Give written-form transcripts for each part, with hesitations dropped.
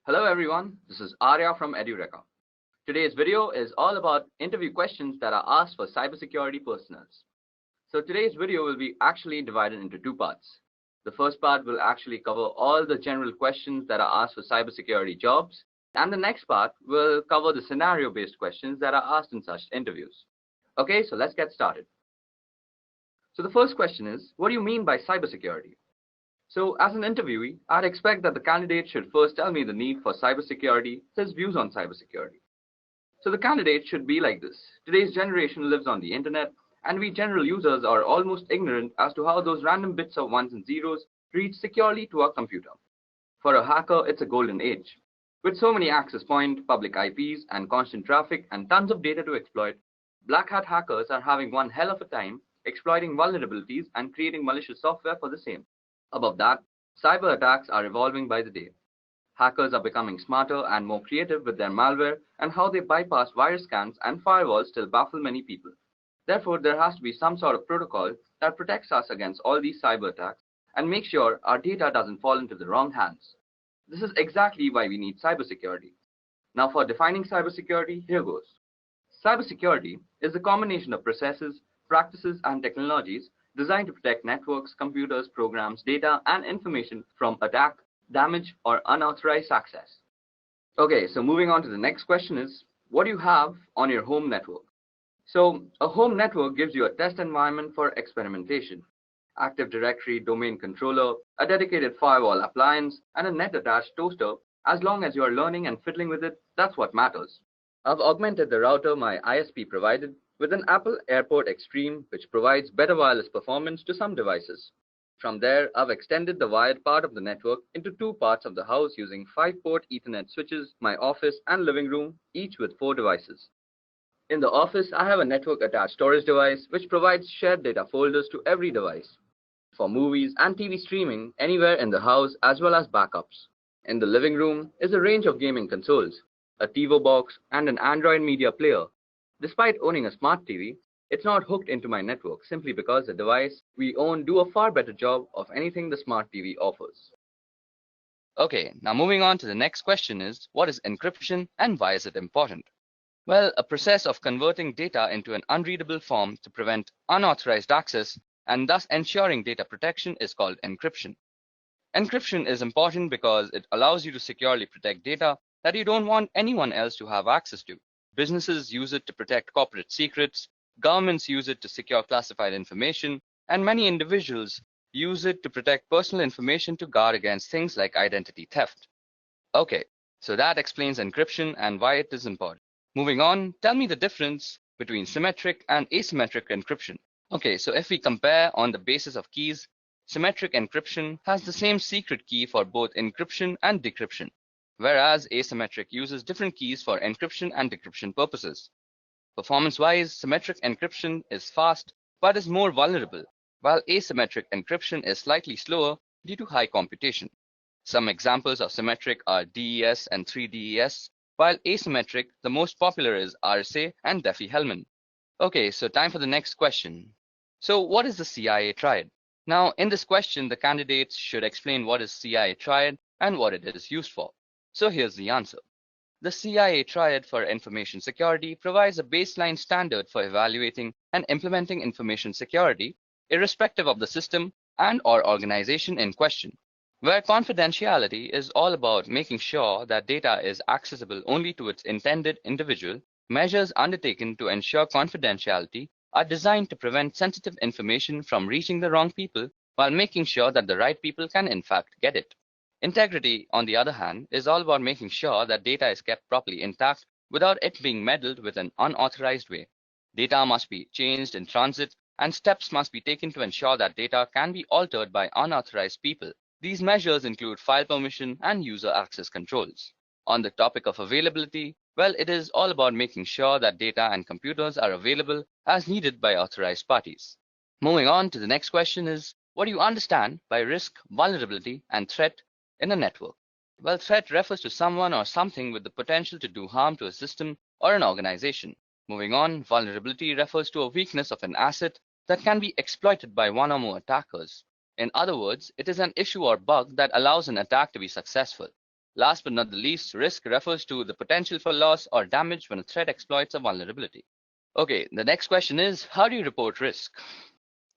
Hello everyone, this is Arya from Edureka. Today's video is all about interview questions that are asked for cybersecurity personnel. So today's video will be actually divided into two parts. The first part will actually cover all the general questions that are asked for cybersecurity jobs, and the next part will cover the scenario-based questions that are asked in such interviews. Okay, so let's get started. So the first question is, what do you mean by cybersecurity? So as an interviewee, I'd expect that the candidate should first tell me the need for cybersecurity, his views on cybersecurity. So the candidate should be like this. Today's generation lives on the internet, and we general users are almost ignorant as to how those random bits of ones and zeros reach securely to our computer. For a hacker, it's a golden age. With so many access points, public IPs, and constant traffic, and tons of data to exploit, black hat hackers are having one hell of a time exploiting vulnerabilities and creating malicious software for the same. Above that, cyber attacks are evolving by the day. Hackers are becoming smarter and more creative with their malware, and how they bypass virus scans and firewalls still baffle many people. Therefore, there has to be some sort of protocol that protects us against all these cyber attacks and makes sure our data doesn't fall into the wrong hands. This is exactly why we need cybersecurity. Now for defining cybersecurity, here goes. Cybersecurity is a combination of processes, practices, and technologies designed to protect networks, computers, programs, data, and information from attack, damage, or unauthorized access. Okay, so moving on to the next question is, what do you have on your home network? So a home network gives you a test environment for experimentation, Active Directory domain controller, a dedicated firewall appliance, and a net-attached toaster. As long as you are learning and fiddling with it, that's what matters. I've augmented the router my ISP provided with an Apple AirPort Extreme, which provides better wireless performance to some devices. From there, I've extended the wired part of the network into two parts of the house using 5-port Ethernet switches, my office and living room, each with 4 devices. In the office, I have a network-attached storage device, which provides shared data folders to every device for movies and TV streaming anywhere in the house, as well as backups. In the living room is a range of gaming consoles, a TiVo box, and an Android media player. Despite owning a smart TV, it's not hooked into my network simply because the device we own do a far better job of anything the smart TV offers. Okay, now moving on to the next question is, what is encryption and why is it important? Well, a process of converting data into an unreadable form to prevent unauthorized access and thus ensuring data protection is called encryption. Encryption is important because it allows you to securely protect data that you don't want anyone else to have access to. Businesses use it to protect corporate secrets, governments use it to secure classified information, and many individuals use it to protect personal information to guard against things like identity theft. Okay, so that explains encryption and why it is important. Moving on, tell me the difference between symmetric and asymmetric encryption. Okay, so if we compare on the basis of keys, symmetric encryption has the same secret key for both encryption and decryption, whereas asymmetric uses different keys for encryption and decryption purposes. Performance-wise, symmetric encryption is fast but is more vulnerable, while asymmetric encryption is slightly slower due to high computation. Some examples of symmetric are DES and 3DES, while asymmetric, the most popular is RSA and Diffie-Hellman. Okay, so time for the next question. So what is the CIA triad? Now, in this question, the candidates should explain what is CIA triad and what it is used for. So here's the answer. The CIA triad for information security provides a baseline standard for evaluating and implementing information security, irrespective of the system and/or organization in question, where confidentiality is all about making sure that data is accessible only to its intended individual. Measures undertaken to ensure confidentiality are designed to prevent sensitive information from reaching the wrong people while making sure that the right people can in fact get it. Integrity, on the other hand, is all about making sure that data is kept properly intact without it being meddled with in an unauthorized way. Data must be changed in transit, and steps must be taken to ensure that data can be altered by unauthorized people. These measures include file permission and user access controls. On the topic of availability, well, it is all about making sure that data and computers are available as needed by authorized parties. Moving on to the next question is, what do you understand by risk, vulnerability, and threat in a network? Well, threat refers to someone or something with the potential to do harm to a system or an organization. Moving on, vulnerability refers to a weakness of an asset that can be exploited by one or more attackers. In other words, it is an issue or bug that allows an attack to be successful. Last but not the least, risk refers to the potential for loss or damage when a threat exploits a vulnerability. Okay, the next question is, how do you report risk?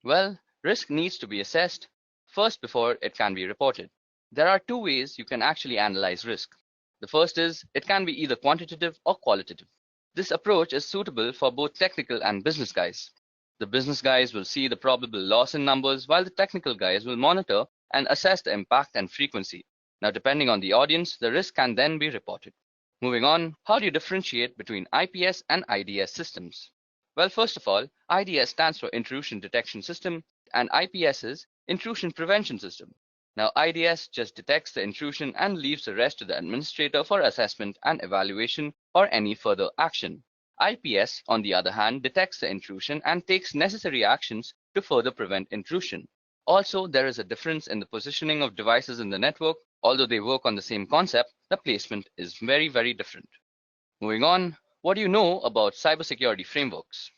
Well, risk needs to be assessed first before it can be reported. There are two ways you can actually analyze risk. The first is, it can be either quantitative or qualitative. This approach is suitable for both technical and business guys. The business guys will see the probable loss in numbers, while the technical guys will monitor and assess the impact and frequency. Now, depending on the audience, the risk can then be reported. Moving on, how do you differentiate between IPS and IDS systems? Well, first of all, IDS stands for Intrusion Detection System and IPS is Intrusion Prevention System. Now, IDS just detects the intrusion and leaves the rest to the administrator for assessment and evaluation or any further action. IPS, on the other hand, detects the intrusion and takes necessary actions to further prevent intrusion. Also, there is a difference in the positioning of devices in the network. Although they work on the same concept, the placement is very, very different. Moving on, what do you know about cybersecurity frameworks?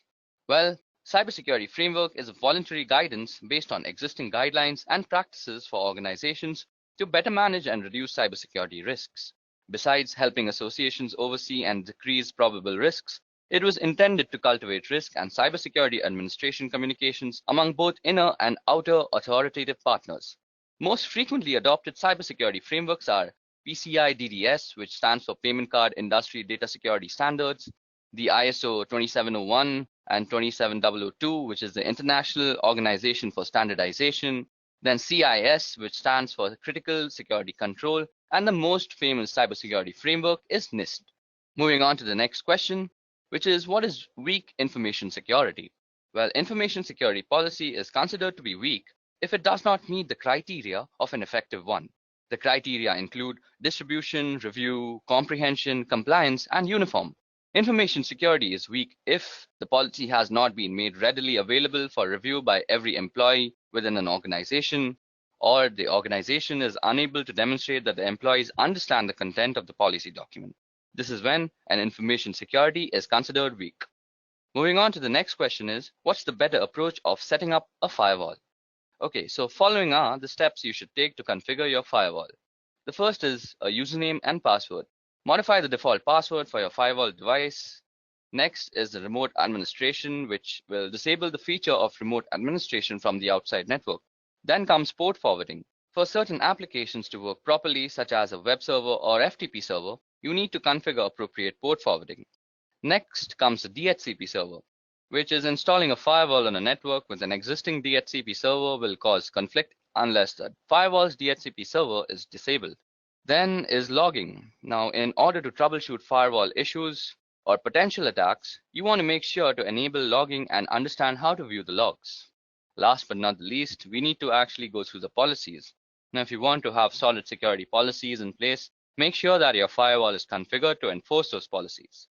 Well, cybersecurity framework is a voluntary guidance based on existing guidelines and practices for organizations to better manage and reduce cybersecurity risks. Besides helping associations oversee and decrease probable risks, it was intended to cultivate risk and cybersecurity administration communications among both inner and outer authoritative partners. Most frequently adopted cybersecurity frameworks are PCI DSS, which stands for Payment Card Industry Data Security Standards, the ISO 27001 and 27002, which is the International Organization for Standardization, then CIS, which stands for Critical Security Control, and the most famous cybersecurity framework is NIST. Moving on to the next question, which is, what is weak information security? Well, information security policy is considered to be weak if it does not meet the criteria of an effective one. The criteria include distribution, review, comprehension, compliance, and uniform. Information security is weak if the policy has not been made readily available for review by every employee within an organization, or the organization is unable to demonstrate that the employees understand the content of the policy document. This is when an information security is considered weak. Moving on to the next question is, what's the better approach of setting up a firewall? Okay, so following are the steps you should take to configure your firewall. The first is a username and password. Modify the default password for your firewall device. Next is the remote administration, which will disable the feature of remote administration from the outside network. Then comes port forwarding. For certain applications to work properly, such as a web server or FTP server, you need to configure appropriate port forwarding. Next comes the DHCP server, which is installing a firewall on a network with an existing DHCP server will cause conflict unless the firewall's DHCP server is disabled. Then is logging. Now, in order to troubleshoot firewall issues or potential attacks, you want to make sure to enable logging and understand how to view the logs. Last but not the least, we need to actually go through the policies. Now, if you want to have solid security policies in place, make sure that your firewall is configured to enforce those policies.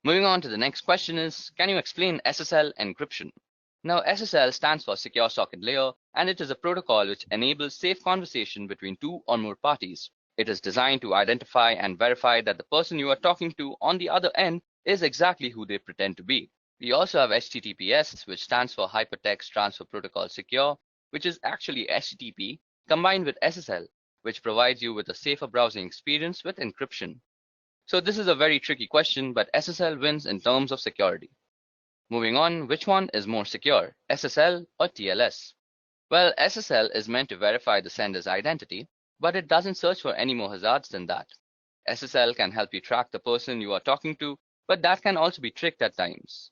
Moving on to the next question is, can you explain SSL encryption? Now, SSL stands for Secure Socket Layer, and it is a protocol which enables safe conversation between two or more parties. It is designed to identify and verify that the person you are talking to on the other end is exactly who they pretend to be. We also have HTTPS, which stands for Hypertext Transfer Protocol Secure, which is actually HTTP combined with SSL, which provides you with a safer browsing experience with encryption. So this is a very tricky question, but SSL wins in terms of security. Moving on, which one is more secure, SSL or TLS? Well, SSL is meant to verify the sender's identity, but it doesn't search for any more hazards than that. SSL can help you track the person you are talking to, but that can also be tricked at times.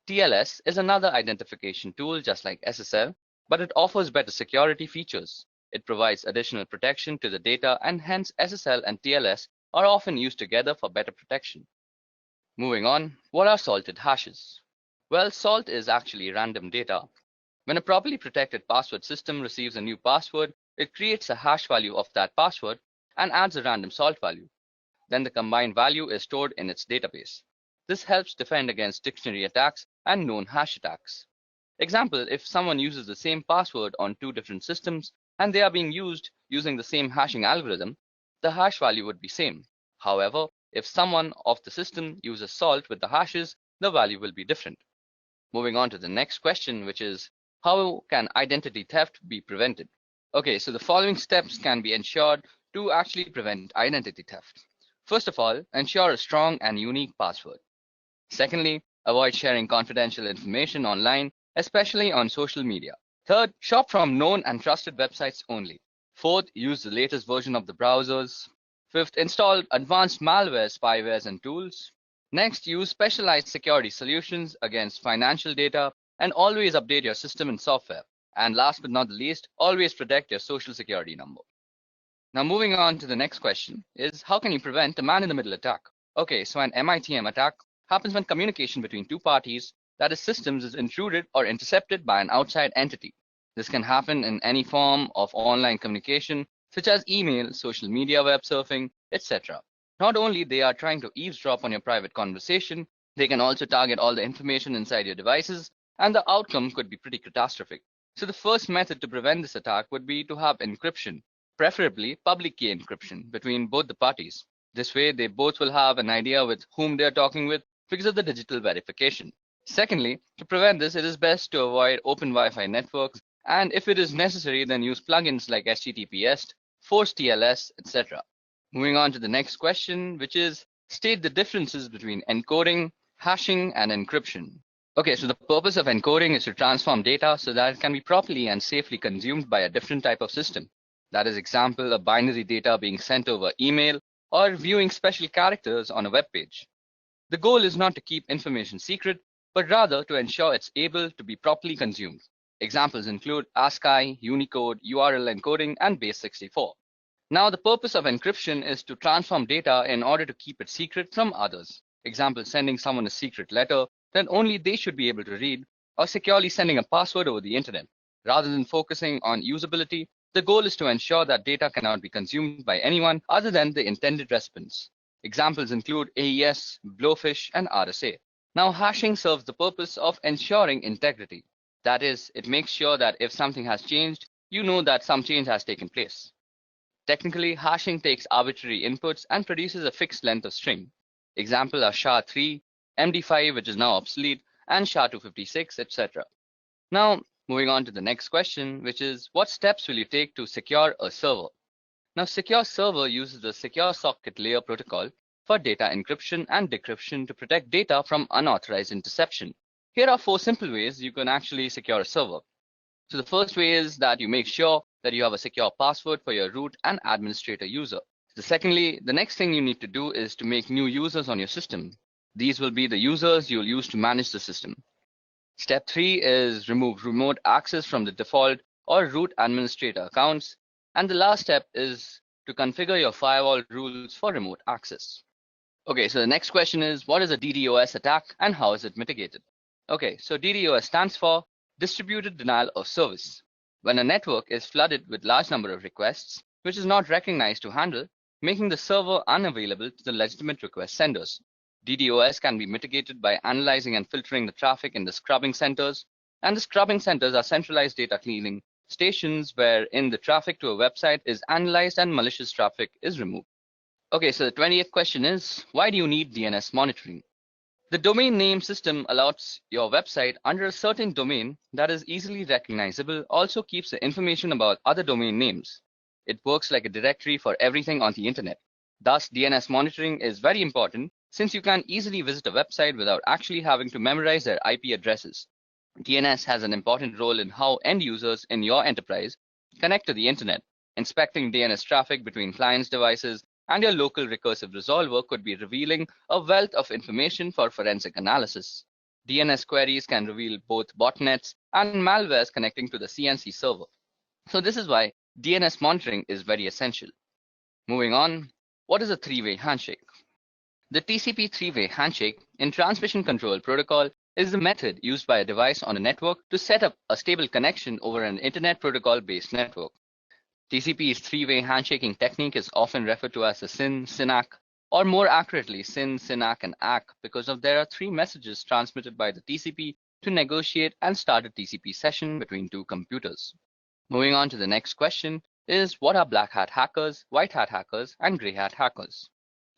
TLS is another identification tool just like SSL, but it offers better security features. It provides additional protection to the data, and hence SSL and TLS are often used together for better protection. Moving on, what are salted hashes? Well, salt is actually random data. When a properly protected password system receives a new password, it creates a hash value of that password and adds a random salt value. Then the combined value is stored in its database. This helps defend against dictionary attacks and known hash attacks. Example, if someone uses the same password on two different systems and they are being used using the same hashing algorithm, the hash value would be same. However, if someone of the system uses salt with the hashes, the value will be different. Moving on to the next question, which is, how can identity theft be prevented? Okay, so the following steps can be ensured to actually prevent identity theft. First of all, ensure a strong and unique password. Secondly, avoid sharing confidential information online, especially on social media. Third, shop from known and trusted websites only. Fourth, use the latest version of the browsers. Fifth, install advanced malware, spywares, and tools. Next, use specialized security solutions against financial data and always update your system and software. And last but not the least, always protect your social security number. Now moving on to the next question is, how can you prevent a man-in-the-middle attack? Okay, so an MITM attack happens when communication between two parties, that is systems, is intruded or intercepted by an outside entity. This can happen in any form of online communication, such as email, social media, web surfing, etc. Not only they are trying to eavesdrop on your private conversation, they can also target all the information inside your devices, and the outcome could be pretty catastrophic. So the first method to prevent this attack would be to have encryption, preferably public key encryption between both the parties. This way, they both will have an idea with whom they are talking with because of the digital verification. Secondly, to prevent this, it is best to avoid open Wi-Fi networks, and if it is necessary, then use plugins like HTTPS, force TLS, etc. Moving on to the next question, which is, state the differences between encoding, hashing, and encryption. Okay, so the purpose of encoding is to transform data so that it can be properly and safely consumed by a different type of system. That is, example, a binary data being sent over email or viewing special characters on a web page. The goal is not to keep information secret, but rather to ensure it's able to be properly consumed. Examples include ASCII, Unicode, URL encoding, and base64. Now, the purpose of encryption is to transform data in order to keep it secret from others. Example, sending someone a secret letter that only they should be able to read, or securely sending a password over the internet. Rather than focusing on usability, the goal is to ensure that data cannot be consumed by anyone other than the intended recipients. Examples include AES, Blowfish, and RSA. Now, hashing serves the purpose of ensuring integrity. That is, it makes sure that if something has changed, you know that some change has taken place. Technically, hashing takes arbitrary inputs and produces a fixed length of string. Example are SHA-3, MD5, which is now obsolete, and SHA-256, etc. Now, moving on to the next question, which is, what steps will you take to secure a server? Now, Secure Server uses the Secure Socket Layer protocol for data encryption and decryption to protect data from unauthorized interception. Here are 4 simple ways you can actually secure a server. So the first way is that you make sure that you have a secure password for your root and administrator user. The next thing you need to do is to make new users on your system. These will be the users you'll use to manage the system. Step 3 is remove remote access from the default or root administrator accounts. And the last step is to configure your firewall rules for remote access. Okay, so the next question is, what is a DDoS attack and how is it mitigated? Okay, so DDoS stands for Distributed Denial of Service. When a network is flooded with large number of requests, which is not recognized to handle, making the server unavailable to the legitimate request senders. DDoS can be mitigated by analyzing and filtering the traffic in the scrubbing centers, and the scrubbing centers are centralized data cleaning stations wherein the traffic to a website is analyzed and malicious traffic is removed. Okay, so the 20th question is, why do you need DNS monitoring? The domain name system allows your website under a certain domain that is easily recognizable, also keeps the information about other domain names. It works like a directory for everything on the internet. Thus, DNS monitoring is very important since you can easily visit a website without actually having to memorize their IP addresses. DNS has an important role in how end users in your enterprise connect to the internet. Inspecting DNS traffic between clients' devices and your local recursive resolver could be revealing a wealth of information for forensic analysis. DNS queries can reveal both botnets and malwares connecting to the CNC server. So this is why DNS monitoring is very essential. Moving on, what is a three-way handshake? The TCP three-way handshake in transmission control protocol is the method used by a device on a network to set up a stable connection over an internet protocol-based network. TCP's three-way handshaking technique is often referred to as the SYN, SYNAC, or more accurately SYN, SYNAC, and ACK because there are 3 messages transmitted by the TCP to negotiate and start a TCP session between 2 computers. Moving on to the next question is, what are black hat hackers, white hat hackers, and gray hat hackers?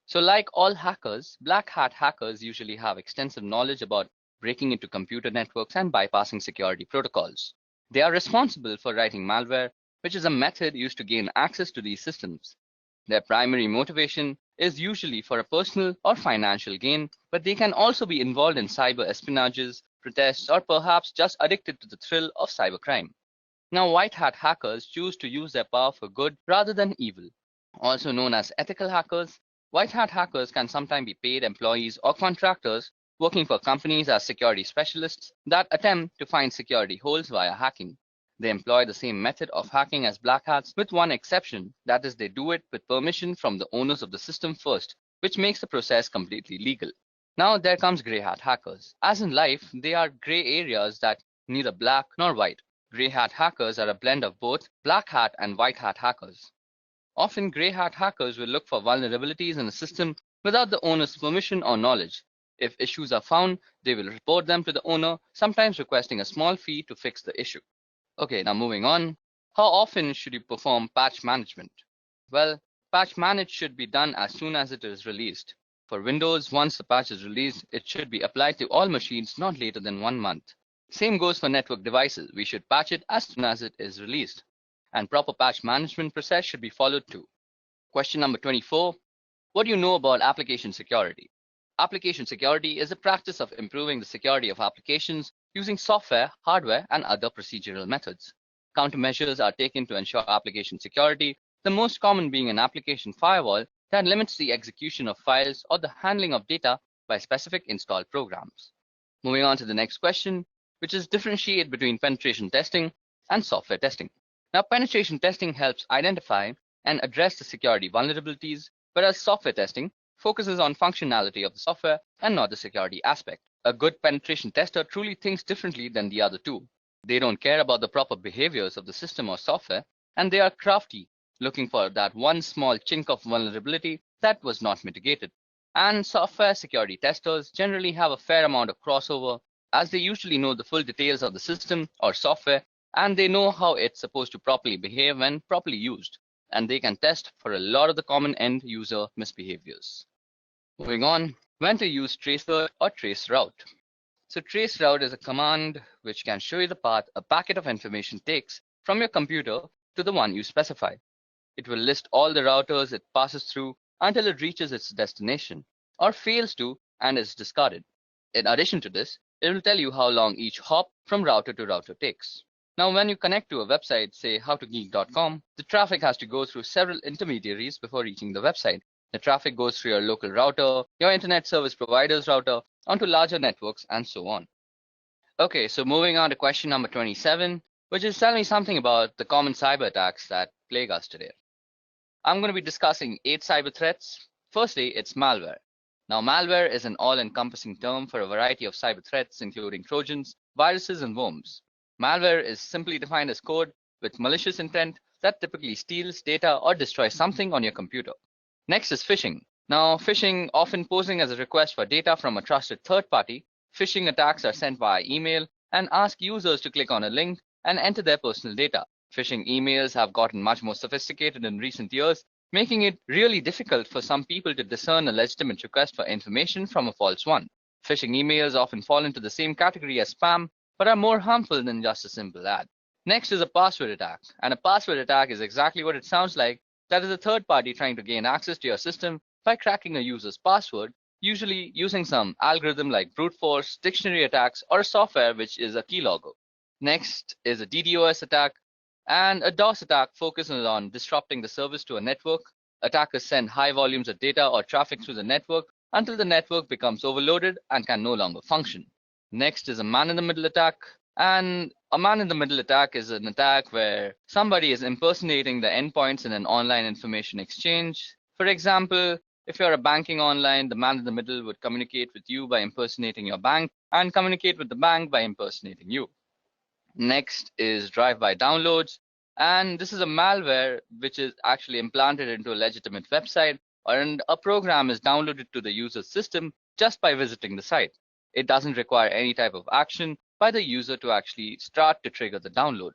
So like all hackers, black hat hackers usually have extensive knowledge about breaking into computer networks and bypassing security protocols. They are responsible for writing malware, which is a method used to gain access to these systems. Their primary motivation is usually for a personal or financial gain, but they can also be involved in cyber espionages, protests, or perhaps just addicted to the thrill of cybercrime. Now, white hat hackers choose to use their power for good rather than evil. Also known as ethical hackers, white hat hackers can sometimes be paid employees or contractors working for companies as security specialists that attempt to find security holes via hacking. They employ the same method of hacking as black hats with one exception, that is they do it with permission from the owners of the system first, which makes the process completely legal. Now there comes grey hat hackers. As in life, they are grey areas that neither black nor white. Grey hat hackers are a blend of both black hat and white hat hackers. Often grey hat hackers will look for vulnerabilities in a system without the owner's permission or knowledge. If issues are found, they will report them to the owner, sometimes requesting a small fee to fix the issue. Okay, now moving on. How often should you perform patch management? Well, patch manage should be done as soon as it is released. For Windows, once the patch is released, it should be applied to all machines not later than 1 month. Same goes for network devices. We should patch it as soon as it is released. And proper patch management process should be followed too. Question number 24. What do you know about application security? Application security is the practice of improving the security of applications using software, hardware, and other procedural methods. Countermeasures are taken to ensure application security, the most common being an application firewall that limits the execution of files or the handling of data by specific installed programs. Moving on to the next question, which is differentiate between penetration testing and software testing. Now, penetration testing helps identify and address the security vulnerabilities, whereas software testing focuses on functionality of the software and not the security aspect. A good penetration tester truly thinks differently than the other two. They don't care about the proper behaviors of the system or software, and they are crafty, looking for that one small chink of vulnerability that was not mitigated. And software security testers generally have a fair amount of crossover, as they usually know the full details of the system or software, and they know how it's supposed to properly behave when properly used, and they can test for a lot of the common end user misbehaviors. Moving on, when to use traceroute or traceroute. So traceroute is a command which can show you the path a packet of information takes from your computer to the one you specify. It will list all the routers it passes through until it reaches its destination, or fails to and is discarded. In addition to this, it will tell you how long each hop from router to router takes. Now, when you connect to a website, say 𝐿2geek.com, the traffic has to go through several intermediaries before reaching the website. The traffic goes through your local router, your internet service provider's router, onto larger networks, and so on. Okay, so moving on to question number 27, which is tell me something about the common cyber attacks that plague us today. I'm going to be discussing 8 cyber threats. Firstly, it's malware. Now, malware is an all-encompassing term for a variety of cyber threats, including Trojans, viruses, and worms. Malware is simply defined as code with malicious intent that typically steals data or destroys something on your computer. Next is phishing. Now, phishing, often posing as a request for data from a trusted third party, phishing attacks are sent via email and ask users to click on a link and enter their personal data. Phishing emails have gotten much more sophisticated in recent years, making it really difficult for some people to discern a legitimate request for information from a false one. Phishing emails often fall into the same category as spam, but are more harmful than just a simple ad. Next is a password attack, and a password attack is exactly what it sounds like. That is a third party trying to gain access to your system by cracking a user's password, usually using some algorithm like brute force, dictionary attacks, or software which is a keylogger. Next is a DDoS attack, and a DOS attack focuses on disrupting the service to a network. Attackers send high volumes of data or traffic through the network until the network becomes overloaded and can no longer function. Next is a man-in-the-middle attack, and a man-in-the-middle attack is an attack where somebody is impersonating the endpoints in an online information exchange. For example, if you're a banking online, the man-in-the-middle would communicate with you by impersonating your bank and communicate with the bank by impersonating you. Next is drive-by downloads, and this is a malware which is actually implanted into a legitimate website, and a program is downloaded to the user's system just by visiting the site. It doesn't require any type of action by the user to actually start to trigger the download.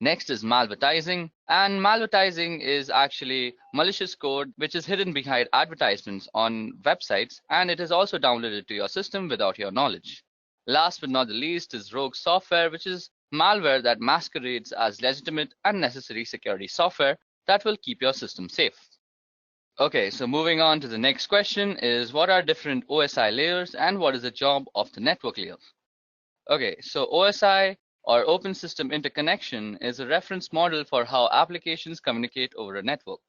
Next is malvertising, and malvertising is actually malicious code which is hidden behind advertisements on websites, and it is also downloaded to your system without your knowledge. Last but not the least is rogue software, which is malware that masquerades as legitimate and necessary security software that will keep your system safe. Okay, so moving on to the next question is what are different OSI layers and what is the job of the network layer? Okay, so OSI or Open System Interconnection is a reference model for how applications communicate over a network.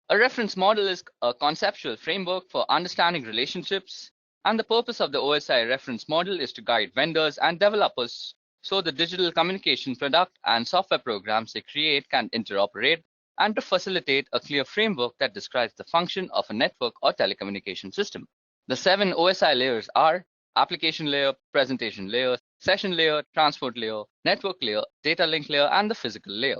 A reference model is a conceptual framework for understanding relationships, and the purpose of the OSI reference model is to guide vendors and developers so the digital communication product and software programs they create can interoperate, and to facilitate a clear framework that describes the function of a network or telecommunication system. The 7 OSI layers are application layer, presentation layer, session layer, transport layer, network layer, data link layer, and the physical layer.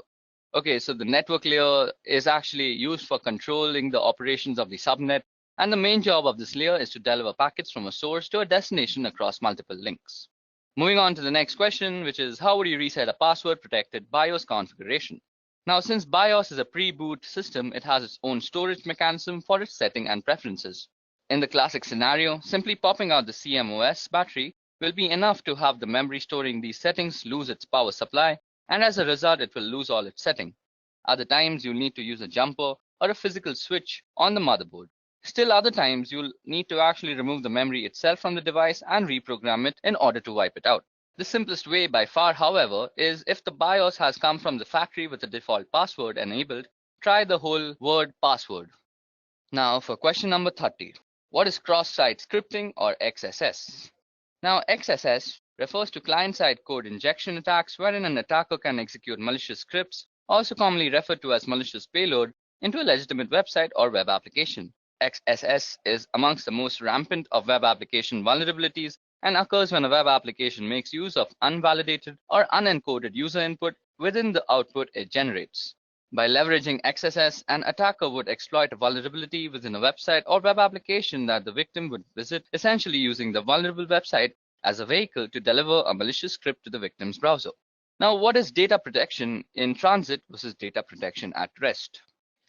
Okay, so the network layer is actually used for controlling the operations of the subnet, and the main job of this layer is to deliver packets from a source to a destination across multiple links. Moving on to the next question, which is how would you reset a password-protected BIOS configuration? Now, since BIOS is a pre-boot system, it has its own storage mechanism for its setting and preferences. In the classic scenario, simply popping out the CMOS battery will be enough to have the memory storing these settings lose its power supply, and as a result, it will lose all its setting. Other times, you'll need to use a jumper or a physical switch on the motherboard. Still other times, you'll need to actually remove the memory itself from the device and reprogram it in order to wipe it out. The simplest way by far, however, is if the BIOS has come from the factory with the default password enabled, try the whole word password. Now for question number 30. What is cross-site scripting or XSS? Now XSS refers to client-side code injection attacks wherein an attacker can execute malicious scripts, also commonly referred to as malicious payload, into a legitimate website or web application. XSS is amongst the most rampant of web application vulnerabilities and occurs when a web application makes use of unvalidated or unencoded user input within the output it generates. By leveraging XSS, an attacker would exploit a vulnerability within a website or web application that the victim would visit, essentially using the vulnerable website as a vehicle to deliver a malicious script to the victim's browser. Now, what is data protection in transit versus data protection at rest?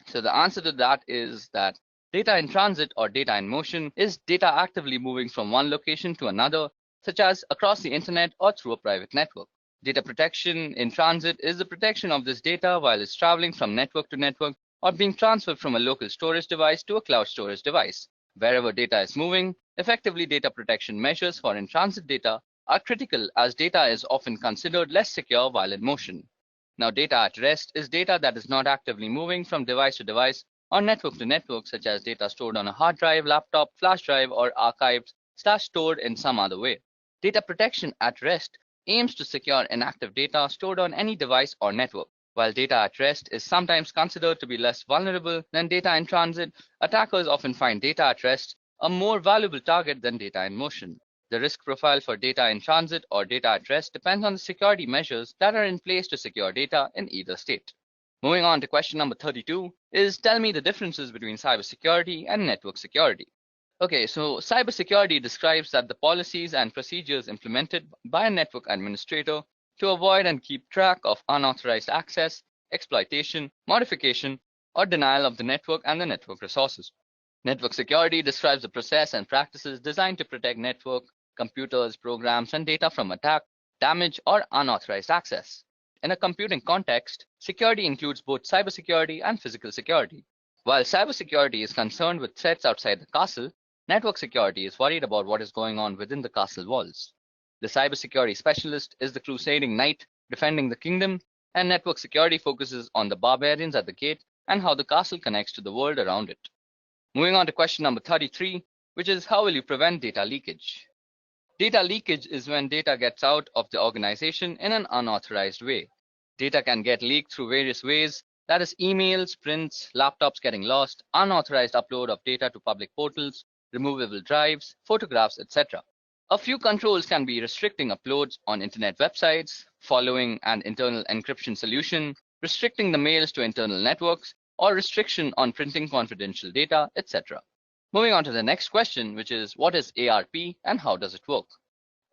So the answer to that is that data in transit or data in motion is data actively moving from one location to another, such as across the internet or through a private network. Data protection in transit is the protection of this data while it's traveling from network to network or being transferred from a local storage device to a cloud storage device. Wherever data is moving, effectively data protection measures for in-transit data are critical as data is often considered less secure while in motion. Now, data at rest is data that is not actively moving from device to device or network to network, such as data stored on a hard drive, laptop, flash drive, or archived/stored in some other way. Data protection at rest aims to secure inactive data stored on any device or network. While data at rest is sometimes considered to be less vulnerable than data in transit, attackers often find data at rest a more valuable target than data in motion. The risk profile for data in transit or data at rest depends on the security measures that are in place to secure data in either state. Moving on to question number 32 is tell me the differences between cybersecurity and network security. Okay, so cybersecurity describes that the policies and procedures implemented by a network administrator to avoid and keep track of unauthorized access, exploitation, modification, or denial of the network and the network resources. Network security describes the process and practices designed to protect network, computers, programs, and data from attack, damage, or unauthorized access. In a computing context, security includes both cybersecurity and physical security. While cybersecurity is concerned with threats outside the castle, network security is worried about what is going on within the castle walls. The cybersecurity specialist is the crusading knight defending the kingdom, and network security focuses on the barbarians at the gate and how the castle connects to the world around it. Moving on to question number 33, which is how will you prevent data leakage? Data leakage is when data gets out of the organization in an unauthorized way. Data can get leaked through various ways, that is emails, prints, laptops getting lost, unauthorized upload of data to public portals, removable drives, photographs, etc. A few controls can be restricting uploads on internet websites, following an internal encryption solution, restricting the mails to internal networks, or restriction on printing confidential data, etc. Moving on to the next question, which is what is ARP and how does it work?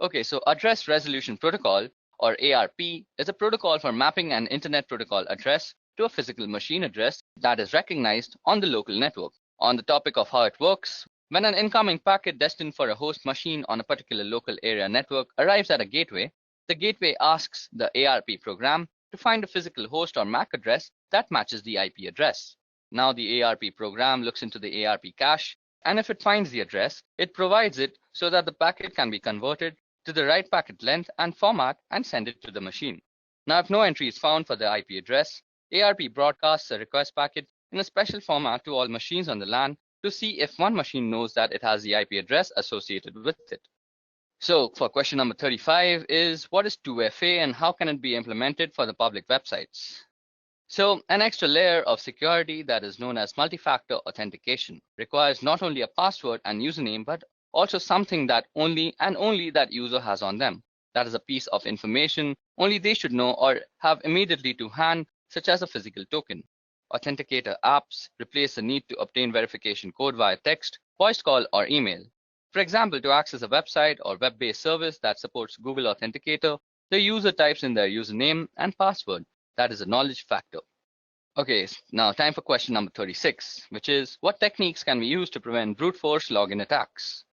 Okay, so Address Resolution Protocol, or ARP, is a protocol for mapping an internet protocol address to a physical machine address that is recognized on the local network. On the topic of how it works, when an incoming packet destined for a host machine on a particular local area network arrives at a gateway, the gateway asks the ARP program to find a physical host or MAC address that matches the IP address. Now the ARP program looks into the ARP cache, and if it finds the address, it provides it so that the packet can be converted to the right packet length and format and send it to the machine. Now if no entry is found for the IP address, ARP broadcasts a request packet in a special format to all machines on the LAN to see if one machine knows that it has the IP address associated with it. So for question number 35 is, what is 2FA and how can it be implemented for the public websites? So an extra layer of security that is known as multi-factor authentication requires not only a password and username, but also something that only that user has on them. That is a piece of information only they should know or have immediately to hand, such as a physical token. Authenticator apps replace the need to obtain verification code via text, voice call, or email. For example, to access a website or web-based service that supports Google Authenticator, the user types in their username and password. That is a knowledge factor. Okay, now time for question number 36, which is, what techniques can we use to prevent brute force login attacks?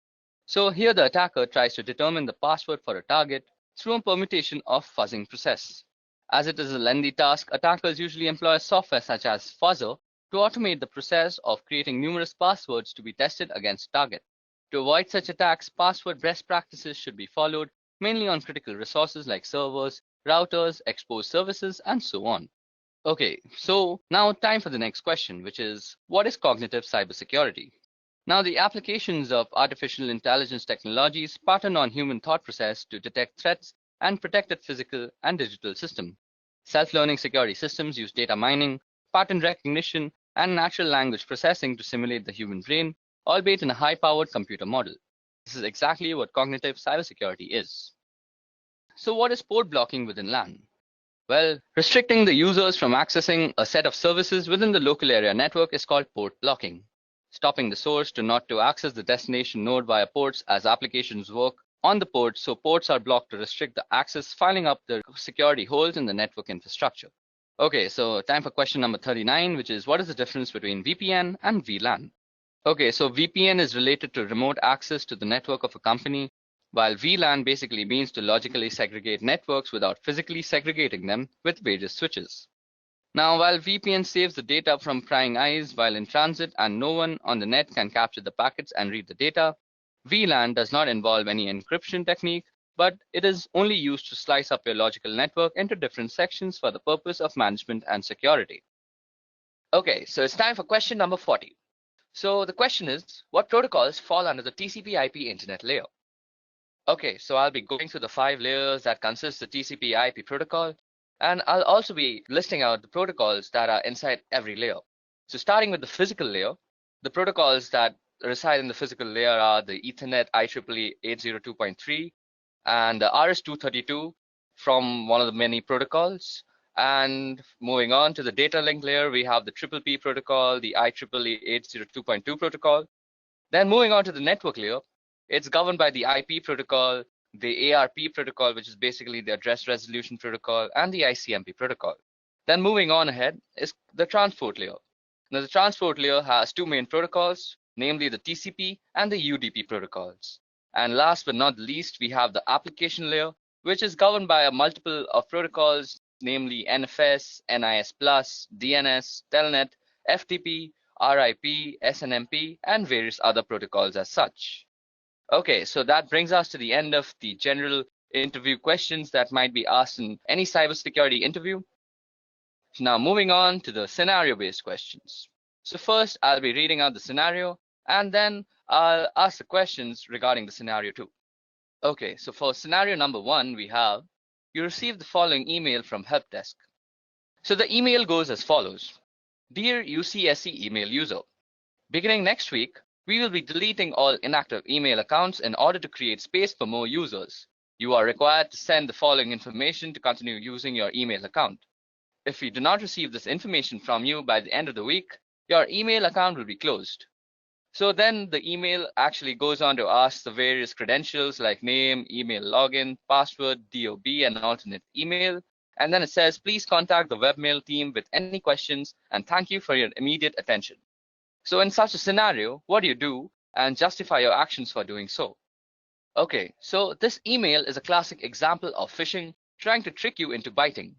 So here the attacker tries to determine the password for a target through a permutation of fuzzing process. As it is a lengthy task, attackers usually employ software such as Fuzzer to automate the process of creating numerous passwords to be tested against target. To avoid such attacks, password best practices should be followed, mainly on critical resources like servers, routers, exposed services, and so on. Okay, so now time for the next question, which is, what is cognitive cybersecurity? Now, the applications of artificial intelligence technologies pattern on human thought process to detect threats and protected physical and digital system. Self-learning security systems use data mining, pattern recognition, and natural language processing to simulate the human brain, albeit in a high-powered computer model. This is exactly what cognitive cybersecurity is. So what is port blocking within LAN? Well, restricting the users from accessing a set of services within the local area network is called port blocking. Stopping the source not to access the destination node via ports as applications work on the port, so ports are blocked to restrict the access, filling up the security holes in the network infrastructure. Okay, so time for question number 39, which is, what is the difference between VPN and VLAN? Okay, so VPN is related to remote access to the network of a company, while VLAN basically means to logically segregate networks without physically segregating them with various switches. Now, while VPN saves the data from prying eyes while in transit and no one on the net can capture the packets and read the data, VLAN does not involve any encryption technique, but it is only used to slice up your logical network into different sections for the purpose of management and security. Okay, so it's time for question number 40. So the question is, what protocols fall under the TCP/IP internet layer? Okay, so I'll be going through the 5 layers that consist the TCP/IP protocol, and I'll also be listing out the protocols that are inside every layer. So starting with the physical layer, the protocols that reside in the physical layer are the Ethernet IEEE 802.3 and the RS-232 from one of the many protocols. And moving on to the data link layer, we have the PPP protocol, the IEEE 802.2 protocol. Then moving on to the network layer, it's governed by the IP protocol, the ARP protocol, which is basically the address resolution protocol, and the ICMP protocol. Then moving on ahead is the transport layer. Now the transport layer has 2 main protocols, namely the TCP and the UDP protocols. And last but not least, we have the application layer, which is governed by a multiple of protocols, namely NFS, NIS+, DNS, Telnet, FTP, RIP, SNMP, and various other protocols as such. Okay, so that brings us to the end of the general interview questions that might be asked in any cybersecurity interview. Now moving on to the scenario-based questions. So first, I'll be reading out the scenario, and then I'll ask the questions regarding the scenario 2. Okay, so for scenario number 1, we have, you receive the following email from help desk. So the email goes as follows. Dear UCSC email user, beginning next week, we will be deleting all inactive email accounts in order to create space for more users. You are required to send the following information to continue using your email account. If we do not receive this information from you by the end of the week, your email account will be closed. So then the email actually goes on to ask the various credentials like name, email login, password, DOB, and alternate email. And then it says, please contact the webmail team with any questions and thank you for your immediate attention. So in such a scenario, what do you do and justify your actions for doing so? Okay, so this email is a classic example of phishing trying to trick you into biting.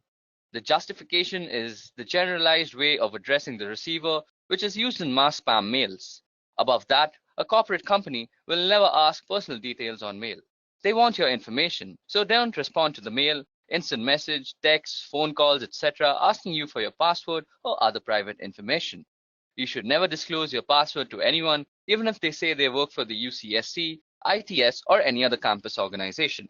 The justification is the generalized way of addressing the receiver which is used in mass spam mails. Above that, a corporate company will never ask personal details on mail. They want your information, so don't respond to the mail, instant message, text, phone calls, etc. asking you for your password or other private information. You should never disclose your password to anyone, even if they say they work for the UCSC, ITS, or any other campus organization.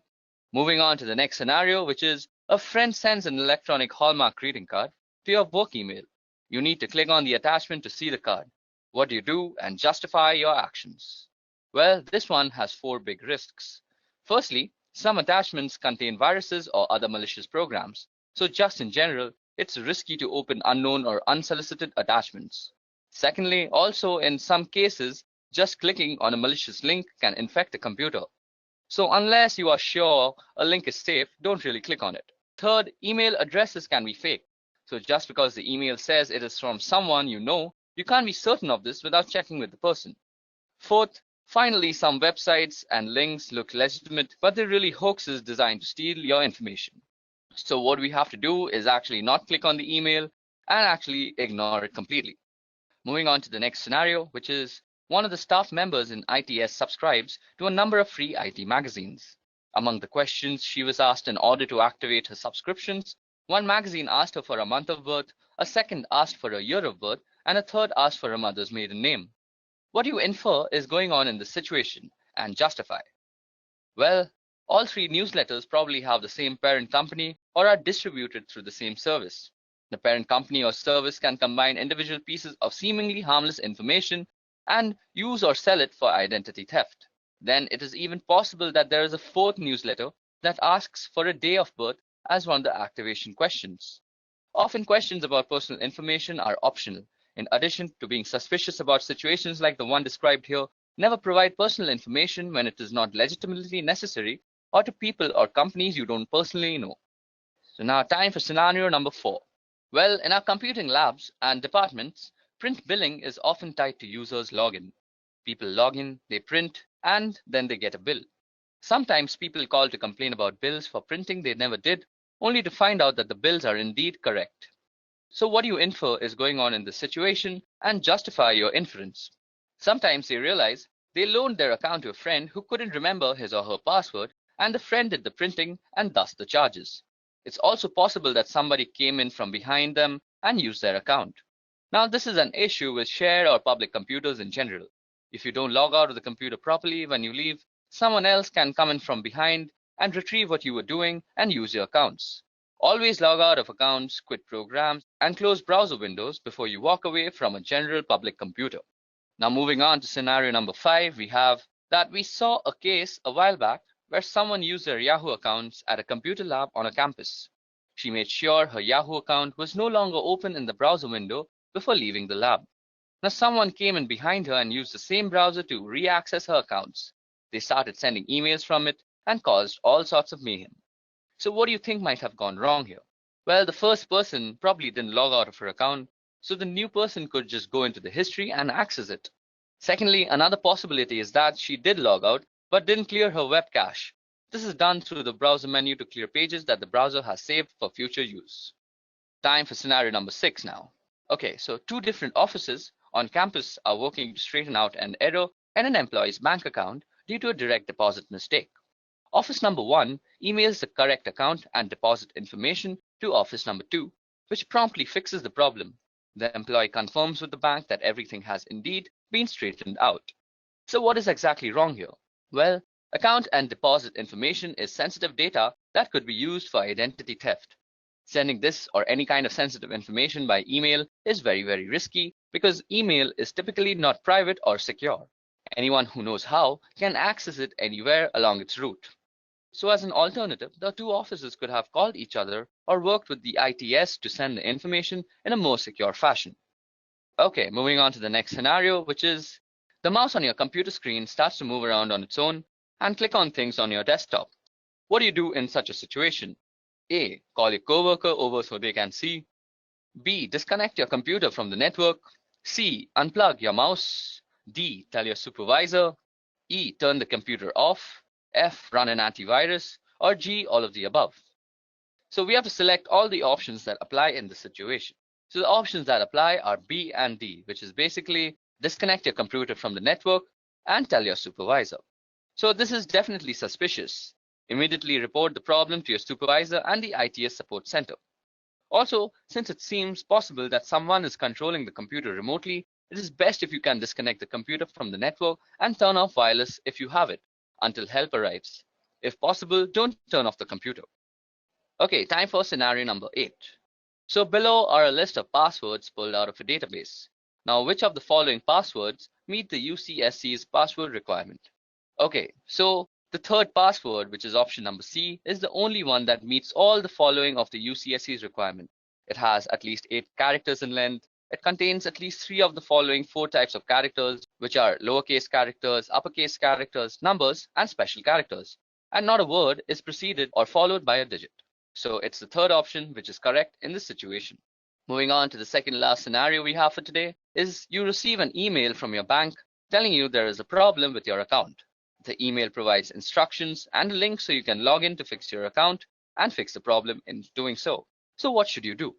Moving on to the next scenario, which is a friend sends an electronic Hallmark greeting card to your work email. You need to click on the attachment to see the card. What do you do and justify your actions? Well, this one has 4 big risks. Firstly, some attachments contain viruses or other malicious programs. So just in general, it's risky to open unknown or unsolicited attachments. Secondly, also in some cases, just clicking on a malicious link can infect a computer. So unless you are sure a link is safe, don't really click on it. Third, email addresses can be fake. So just because the email says it is from someone you know, you can't be certain of this without checking with the person. Fourth, finally, some websites and links look legitimate, but they're really hoaxes designed to steal your information. So what we have to do is actually not click on the email and actually ignore it completely. Moving on to the next scenario, which is one of the staff members in ITS subscribes to a number of free IT magazines. Among the questions she was asked in order to activate her subscriptions, one magazine asked her for a month of birth, a second asked for a year of birth, and a third asked for her mother's maiden name. What do you infer is going on in this situation and justify? Well, all 3 newsletters probably have the same parent company or are distributed through the same service. The parent company or service can combine individual pieces of seemingly harmless information and use or sell it for identity theft. Then it is even possible that there is a 4th newsletter that asks for a day of birth as one of the activation questions. Often questions about personal information are optional. In addition to being suspicious about situations like the one described here, never provide personal information when it is not legitimately necessary or to people or companies you don't personally know. So now time for scenario number 4. Well, in our computing labs and departments, print billing is often tied to users' login. People log in, they print, and then they get a bill. Sometimes people call to complain about bills for printing they never did, only to find out that the bills are indeed correct. So what do you infer is going on in this situation and justify your inference? Sometimes they realize they loaned their account to a friend who couldn't remember his or her password, and the friend did the printing and thus the charges. It's also possible that somebody came in from behind them and used their account. Now, this is an issue with shared or public computers in general. If you don't log out of the computer properly when you leave, someone else can come in from behind and retrieve what you were doing and use your accounts. Always log out of accounts, quit programs, and close browser windows before you walk away from a general public computer. Now, moving on to scenario number 5, we have that we saw a case a while back where someone used their Yahoo accounts at a computer lab on a campus. She made sure her Yahoo account was no longer open in the browser window before leaving the lab. Now, someone came in behind her and used the same browser to re-access her accounts. They started sending emails from it and caused all sorts of mayhem. So what do you think might have gone wrong here? Well, the first person probably didn't log out of her account, so the new person could just go into the history and access it. Secondly, another possibility is that she did log out but didn't clear her web cache. This is done through the browser menu to clear pages that the browser has saved for future use. Time for scenario number 6 now. Okay, so 2 different offices on campus are working to straighten out an error in an employee's bank account due to a direct deposit mistake. Office number 1 emails the correct account and deposit information to office number 2, which promptly fixes the problem. The employee confirms with the bank that everything has indeed been straightened out. So what is exactly wrong here? Well, account and deposit information is sensitive data that could be used for identity theft. Sending this or any kind of sensitive information by email is very, very risky because email is typically not private or secure. Anyone who knows how can access it anywhere along its route. So as an alternative, the 2 offices could have called each other or worked with the ITS to send the information in a more secure fashion. Okay, moving on to the next scenario, which is the mouse on your computer screen starts to move around on its own and click on things on your desktop. What do you do in such a situation? A. Call your coworker over so they can see. B. Disconnect your computer from the network. C. Unplug your mouse. D. Tell your supervisor. E. Turn the computer off. F. Run an antivirus. Or G. All of the above. So we have to select all the options that apply in this situation. So the options that apply are B and D, which is basically disconnect your computer from the network and tell your supervisor. So this is definitely suspicious. Immediately report the problem to your supervisor and the ITS support center. Also, since it seems possible that someone is controlling the computer remotely, it is best if you can disconnect the computer from the network and turn off wireless if you have it until help arrives. If possible, don't turn off the computer. Okay, time for scenario number 8. So below are a list of passwords pulled out of a database. Now, which of the following passwords meet the UCSC's password requirement? Okay, so the third password, which is option number C, is the only one that meets all the following of the UCSC's requirement. It has at least 8 characters in length. It contains at least 3 of the following 4 types of characters, which are lowercase characters, uppercase characters, numbers, and special characters. And not a word is preceded or followed by a digit. So it's the third option which is correct in this situation. Moving on to the second last scenario we have for today is you receive an email from your bank telling you there is a problem with your account. The email provides instructions and a link so you can log in to fix your account and fix the problem in doing so. So what should you do?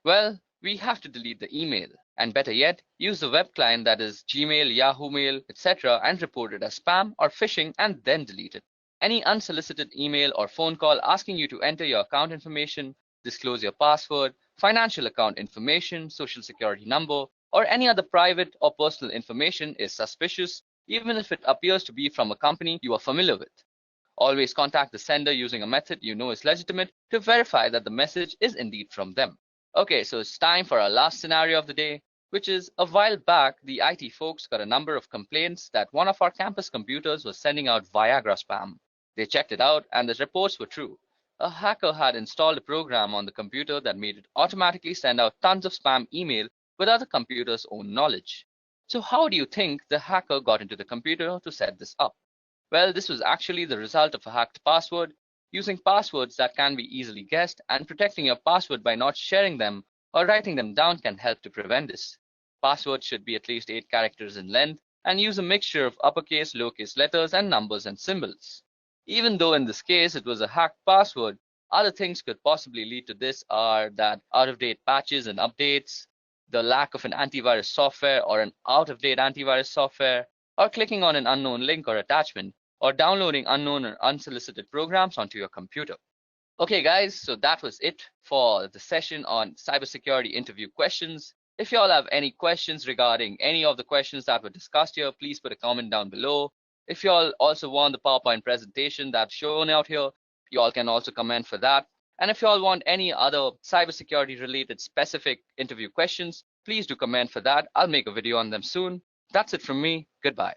Well, we have to delete the email, and better yet, use the web client that is Gmail, Yahoo Mail, etc. and report it as spam or phishing and then delete it. Any unsolicited email or phone call asking you to enter your account information, disclose your password, financial account information, social security number, or any other private or personal information is suspicious, even if it appears to be from a company you are familiar with. Always contact the sender using a method you know is legitimate to verify that the message is indeed from them. Okay, so it's time for our last scenario of the day, which is a while back, the IT folks got a number of complaints that one of our campus computers was sending out Viagra spam. They checked it out and the reports were true. A hacker had installed a program on the computer that made it automatically send out tons of spam email without the computer's own knowledge. So how do you think the hacker got into the computer to set this up? Well, this was actually the result of a hacked password. Using passwords that can be easily guessed and protecting your password by not sharing them or writing them down can help to prevent this. Passwords should be at least 8 characters in length and use a mixture of uppercase, lowercase letters, and numbers and symbols. Even though in this case it was a hacked password, other things could possibly lead to this are that out-of-date patches and updates, the lack of an antivirus software or an out-of-date antivirus software, or clicking on an unknown link or attachment, or downloading unknown or unsolicited programs onto your computer. Okay guys, so that was it for the session on cybersecurity interview questions. If you all have any questions regarding any of the questions that were discussed here, please put a comment down below. If you all also want the PowerPoint presentation that's shown out here, you all can also comment for that. And if you all want any other cybersecurity related specific interview questions, please do comment for that. I'll make a video on them soon. That's it from me. Goodbye.